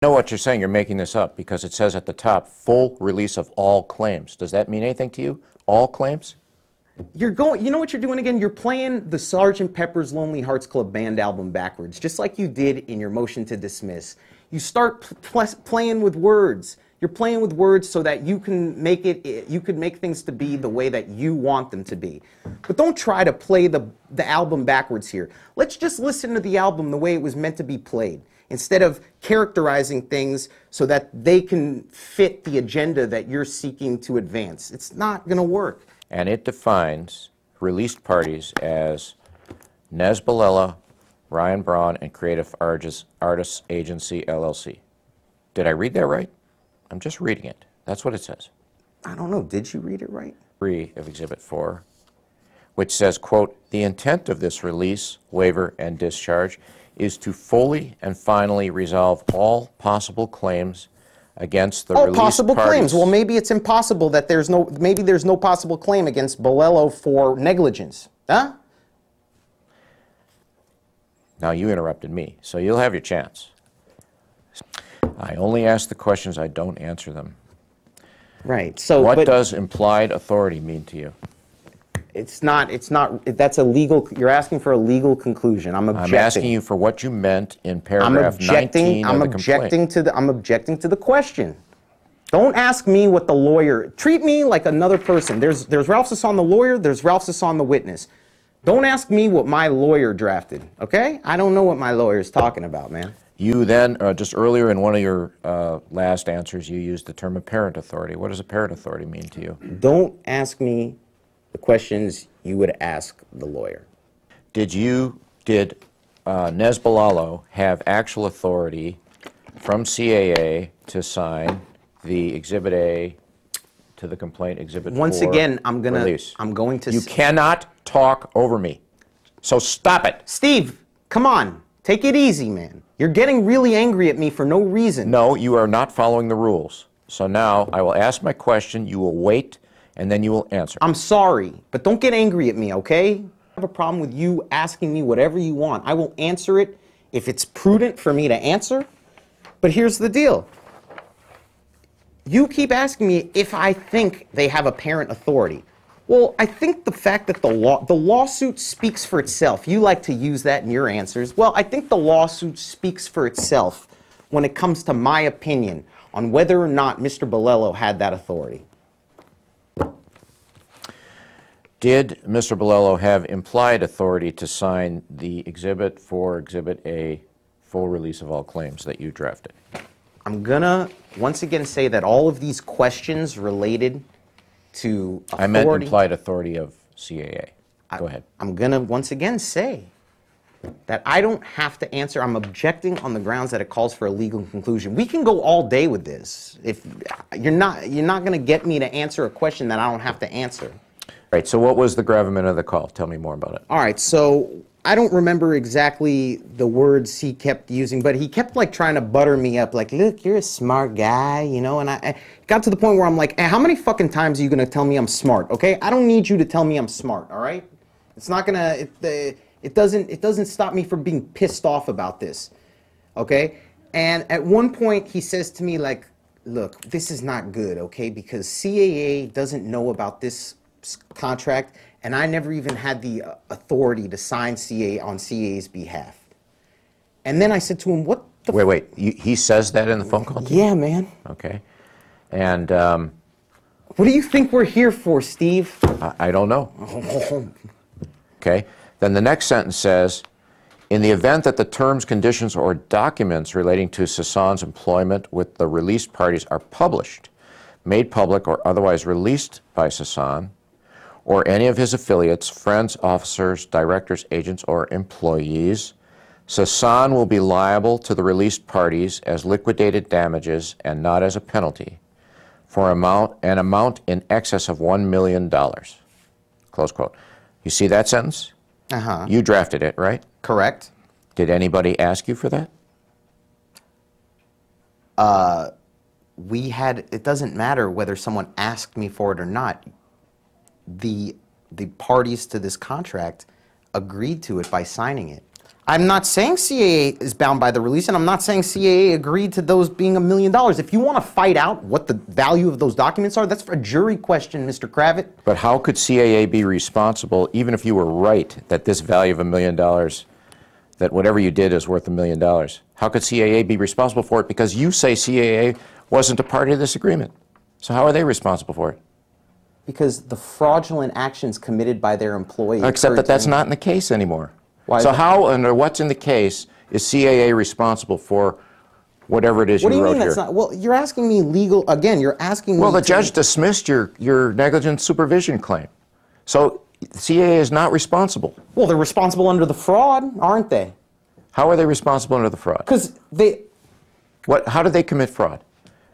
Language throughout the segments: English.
know what you're saying. You're making this up because it says at the top, full release of all claims. Does that mean anything to you? All claims? You know what you're doing again? You're playing the Sgt. Pepper's Lonely Hearts Club Band album backwards, just like you did in your motion to dismiss. You start playing with words. You're playing with words so that you can make things to be the way that you want them to be. But don't try to play the album backwards here. Let's just listen to the album the way it was meant to be played, instead of characterizing things so that they can fit the agenda that you're seeking to advance. It's not going to work. And it defines released parties as Nesbalella, Ryan Braun, and Creative Artists Agency, LLC. Did I read that right? I'm just reading it. That's what it says. I don't know. Did you read it right? 3 of Exhibit 4, which says, quote, the intent of this release, waiver, and discharge is to fully and finally resolve all possible claims against the released possible parties. Claims. Well, maybe it's impossible that there's no possible claim against Bolello for negligence. Huh? Now you interrupted me, so you'll have your chance. I only ask the questions, I don't answer them. Right. So what does implied authority mean to you? It's not, that's a legal, you're asking for a legal conclusion. I'm objecting. I'm asking you for what you meant in paragraph 19 of the complaint. I'm objecting to the question. Don't ask me what the lawyer, treat me like another person. There's Ralph Sasson the lawyer, there's Ralph Sasson the witness. Don't ask me what my lawyer drafted, okay? I don't know what my lawyer is talking about, man. You then, just earlier in one of your last answers, you used the term apparent authority. What does apparent authority mean to you? Don't ask me the questions you would ask the lawyer. Did Nesbalalo have actual authority from CAA to sign the Exhibit A to the complaint, Exhibit 4 Once again, I'm going to... You cannot talk over me. So stop it. Steve, come on. Take it easy, man. You're getting really angry at me for no reason. No, you are not following the rules. So now I will ask my question, you will wait, and then you will answer. I'm sorry, but don't get angry at me, okay? I have a problem with you asking me whatever you want. I will answer it if it's prudent for me to answer. But here's the deal. You keep asking me if I think they have apparent authority. Well, I think the fact that the lawsuit speaks for itself. You like to use that in your answers. Well, I think the lawsuit speaks for itself when it comes to my opinion on whether or not Mr. Bolello had that authority. Did Mr. Bolello have implied authority to sign the Exhibit 4, Exhibit A, full release of all claims that you drafted? I'm gonna once again say that all of these questions related to authority... I meant implied authority of CAA. Go ahead. I'm gonna once again say that I don't have to answer. I'm objecting on the grounds that it calls for a legal conclusion. We can go all day with this. If you're not gonna get me to answer a question that I don't have to answer. All right, so what was the gravamen of the call? Tell me more about it. All right, so I don't remember exactly the words he kept using, but he kept like trying to butter me up, like, look, you're a smart guy, you know, and I got to the point where I'm like, hey, how many fucking times are you gonna tell me I'm smart, okay? I don't need you to tell me I'm smart, all right? It's not gonna, it doesn't stop me from being pissed off about this, okay? And at one point he says to me like, look, this is not good, okay? Because CAA doesn't know about this contract, and I never even had the authority to sign CAA on CAA's behalf. And then I said to him, what the... Wait, he says that in the phone call? Yeah, man. Okay. And... what do you think we're here for, Steve? I don't know. Okay. Then the next sentence says, in the event that the terms, conditions, or documents relating to Sasson's employment with the released parties are published, made public, or otherwise released by Sasson, or any of his affiliates, friends, officers, directors, agents, or employees, Sasson will be liable to the released parties as liquidated damages and not as a penalty for an amount in excess of $1 million. Close quote. You see that sentence? Uh-huh. You drafted it, right? Correct. Did anybody ask you for that? It doesn't matter whether someone asked me for it or not. The parties to this contract agreed to it by signing it. I'm not saying CAA is bound by the release, and I'm not saying CAA agreed to those being $1 million. If you want to fight out what the value of those documents are, that's a jury question, Mr. Kravitz. But how could CAA be responsible, even if you were right that this value of $1 million, that whatever you did is worth $1 million? How could CAA be responsible for it? Because you say CAA wasn't a party to this agreement. So how are they responsible for it? Because the fraudulent actions committed by their employee. Except that that's not in the case anymore. Why so how, under what's in the case, is CAA responsible for whatever it is you wrote here? What do you mean that's not? Well, you're asking me legal, again, you're asking me. Well, the judge dismissed your negligent supervision claim. So CAA is not responsible. Well, they're responsible under the fraud, aren't they? How are they responsible under the fraud? Because they... How did they commit fraud?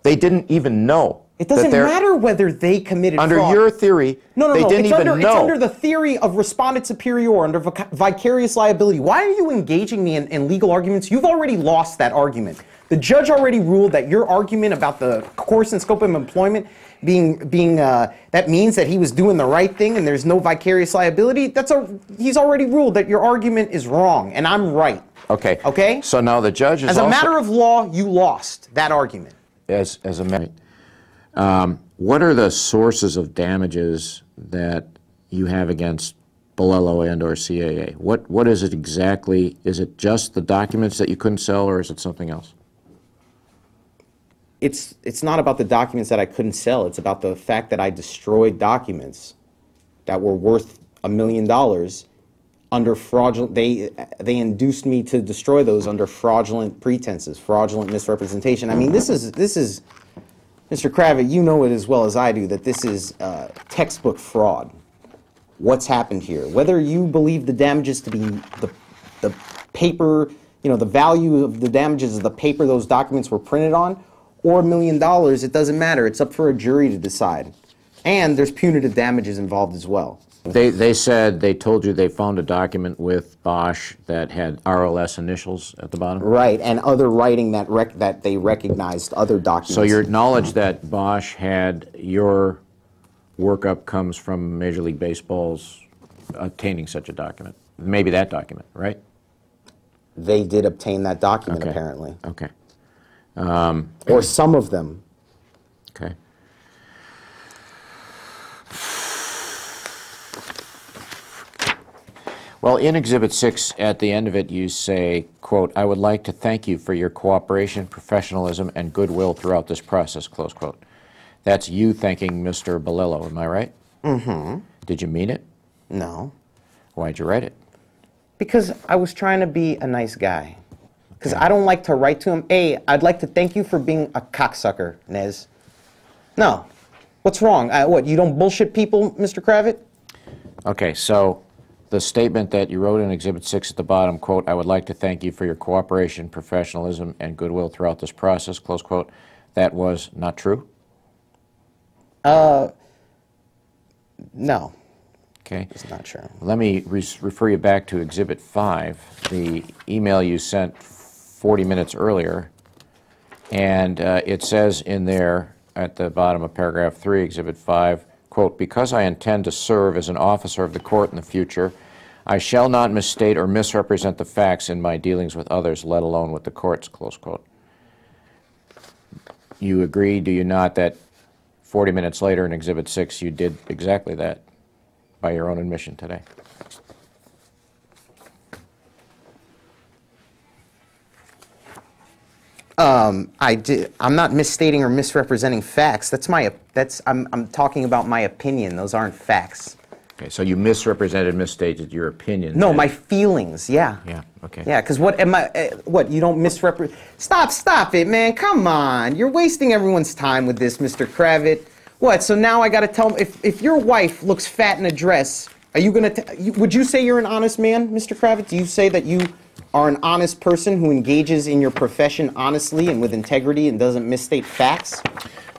They didn't even know. It doesn't matter whether they committed fraud. Under your theory, they didn't even know. It's under the theory of respondent superior, under vicarious liability. Why are you engaging me in legal arguments? You've already lost that argument. The judge already ruled that your argument about the course and scope of employment that means that he was doing the right thing and there's no vicarious liability. He's already ruled that your argument is wrong, and I'm right. Okay. Okay? So now the judge is As a matter of law, you lost that argument. As a matter. What are the sources of damages that you have against Bolello and or CAA? What is it exactly? Is it just the documents that you couldn't sell, or is it something else? It's not about the documents that I couldn't sell. It's about the fact that I destroyed documents that were worth $1 million under fraudulent. They induced me to destroy those under fraudulent pretenses, fraudulent misrepresentation. I mean, this is Mr. Kravitz, you know it as well as I do that this is textbook fraud. What's happened here? Whether you believe the damages to be the paper, the value of the damages of the paper those documents were printed on, or $1 million, it doesn't matter. It's up for a jury to decide. And there's punitive damages involved as well. They told you they found a document with Bosch that had RLS initials at the bottom? Right, and other writing that they recognized other documents. So your knowledge that Bosch had your workup comes from Major League Baseball's obtaining such a document. Maybe that document, right? They did obtain that document, okay. Apparently. Okay. Or some of them. Okay. Well, in Exhibit 6, at the end of it, you say, quote, "I would like to thank you for your cooperation, professionalism, and goodwill throughout this process," close quote. That's you thanking Mr. Bolello, am I right? Mm-hmm. Did you mean it? No. Why'd you write it? Because I was trying to be a nice guy. Because I don't like to write to him, "Hey, I'd like to thank you for being a cocksucker, Nez." No. What's wrong? What, you don't bullshit people, Mr. Kravitz? Okay, so the statement that you wrote in Exhibit 6 at the bottom, quote, "I would like to thank you for your cooperation, professionalism, and goodwill throughout this process," close quote, that was not true? No. Okay. It's not true. Let me refer you back to Exhibit 5, the email you sent 40 minutes earlier, and it says in there at the bottom of paragraph 3, Exhibit 5, quote, "Because I intend to serve as an officer of the court in the future, I shall not misstate or misrepresent the facts in my dealings with others, let alone with the courts," close quote. You agree, do you not, that 40 minutes later in Exhibit 6 you did exactly that by your own admission today? I did. I'm not misstating or misrepresenting facts. I'm talking about my opinion. Those aren't facts. Okay, so you misstated your opinion. No, my feelings. Yeah. Yeah. Okay. Yeah, because what you don't misrepresent? Stop it, man. Come on. You're wasting everyone's time with this, Mr. Kravitz. What? So now I got to tell if your wife looks fat in a dress, are you gonna? Would you say you're an honest man, Mr. Kravitz? Do you say that you are an honest person who engages in your profession honestly and with integrity and doesn't misstate facts?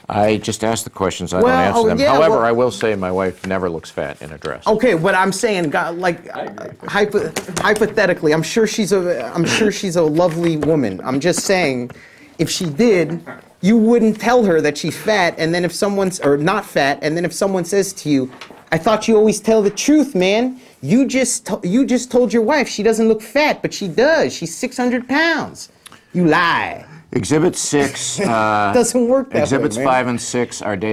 I just ask the questions. I don't answer them. Yeah, however, I will say my wife never looks fat in a dress. Okay, but I'm saying, hypothetically, I'm sure she's a lovely woman. I'm just saying, if she did, you wouldn't tell her that she's fat, and then if someone's or not fat, and then if someone says to you, I thought you always tell the truth, man. You just told your wife she doesn't look fat, but she does. She's 600 pounds. You lie. Exhibit 6. Doesn't work that way, Exhibits man. 5 and 6 are dated